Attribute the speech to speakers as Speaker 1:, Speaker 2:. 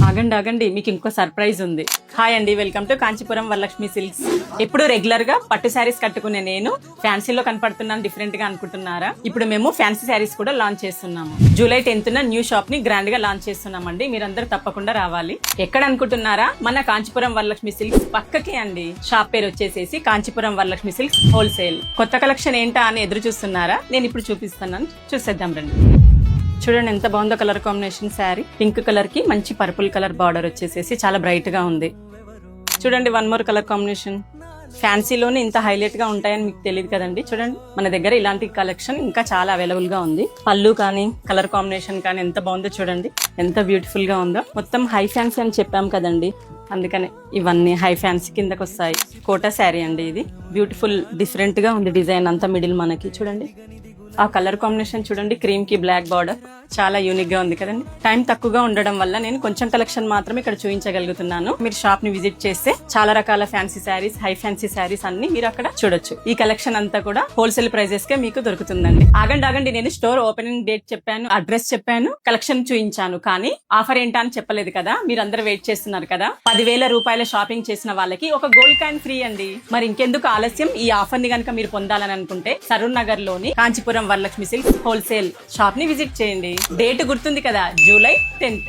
Speaker 1: ఆగండి ఆగండి, మీకు ఇంకో సర్ప్రైజ్ ఉంది. హాయ్ అండి, welcome to Kanchipuram Varalakshmi silks. ఎప్పుడు రెగ్యులర్ గా పట్టు శారీస్ కట్టుకునే నేను ఫ్యాన్సీలో కనపడుతున్నాను డిఫరెంట్ గా అనుకుంటున్నారా? ఇప్పుడు మేము ఫ్యాన్సీ శారీస్ కూడా లాంచ్ చేస్తున్నాము. జూలై 10th న్యూ షాప్ ని గ్రాండ్ గా లాంచ్ చేస్తున్నామండి. మీరందరూ తప్పకుండా రావాలి. ఎక్కడ అనుకుంటున్నారా? మన కాంచీపురం వరలక్ష్మి సిల్క్స్ పక్కకే అండి. షాప్ పేరు వచ్చేసేసి కాంచీపురం వరలక్ష్మి సిల్క్స్ హోల్సేల్. కొత్త కలెక్షన్ ఏంటా అని ఎదురు చూస్తున్నారా? నేను ఇప్పుడు చూపిస్తున్నాను, చూసేద్దాం రండి. చూడండి ఎంత బాగుందో colour combination. Sari pink colour కి మంచి పర్పుల్ కలర్ బార్డర్ వచ్చేసేసి చాలా బ్రైట్ గా ఉంది. చూడండి వన్ మోర్ కలర్ కాంబినేషన్. ఫ్యాన్సీలోనే ఇంత హైలైట్ గా ఉంటాయని మీకు తెలియదు కదండి. చూడండి మన దగ్గర ఇలాంటి కలెక్షన్ ఇంకా చాలా అవైలబుల్ గా ఉంది. పళ్ళు కానీ కలర్ కాంబినేషన్ కానీ ఎంత బాగుందో చూడండి, ఎంత బ్యూటిఫుల్ గా ఉందో. మొత్తం హై ఫ్యాన్సీ అని చెప్పాం కదండి, అందుకని ఇవన్నీ హై ఫ్యాన్సీ కిందకి వస్తాయి. కోటా శారీ అండి ఇది. బ్యూటిఫుల్ డిఫరెంట్ గా ఉంది డిజైన్ అంతా. మిడిల్ మనకి చూడండి ఆ కలర్ కాంబినేషన్ చూడండి, క్రీమ్ కి బ్లాక్ బార్డర్ చాలా యూనిక్ గా ఉంది కదండి. టైం తక్కువగా ఉండడం వల్ల నేను కొంచెం కలెక్షన్ మాత్రమే ఇక్కడ చూపించగలుగుతున్నాను. మీరు షాప్ ని విజిట్ చేస్తే చాలా రకాల fancy saris, high fancy saris అన్ని మీరు అక్కడ చూడొచ్చు. ఈ కలెక్షన్ అంతా కూడా హోల్సేల్ ప్రైజెస్ కే మీకు దొరుకుతుందండి. ఆగండి, నేను స్టోర్ ఓపెనింగ్ డేట్ చెప్పాను, అడ్రస్ చెప్పాను, కలెక్షన్ చూపించాను, కానీ ఆఫర్ ఏంటా అని చెప్పలేదు కదా. మీరు అందరూ వెయిట్ చేస్తున్నారు కదా. 10,000 రూపాయల షాపింగ్ చేసిన వాళ్ళకి ఒక గోల్డ్ కాయిన్ ఫ్రీ అండి. మరి ఇంకెందుకు ఆలస్యం? ఈ ఆఫర్ ని కనుక మీరు పొందాలని అనుకుంటే సరూర్ నగర్ లోని Kanchipuram Varalakshmi silks wholesale shop ని విజిట్ చేయండి. డేట్ గుర్తుంది కదా, జూలై 10th.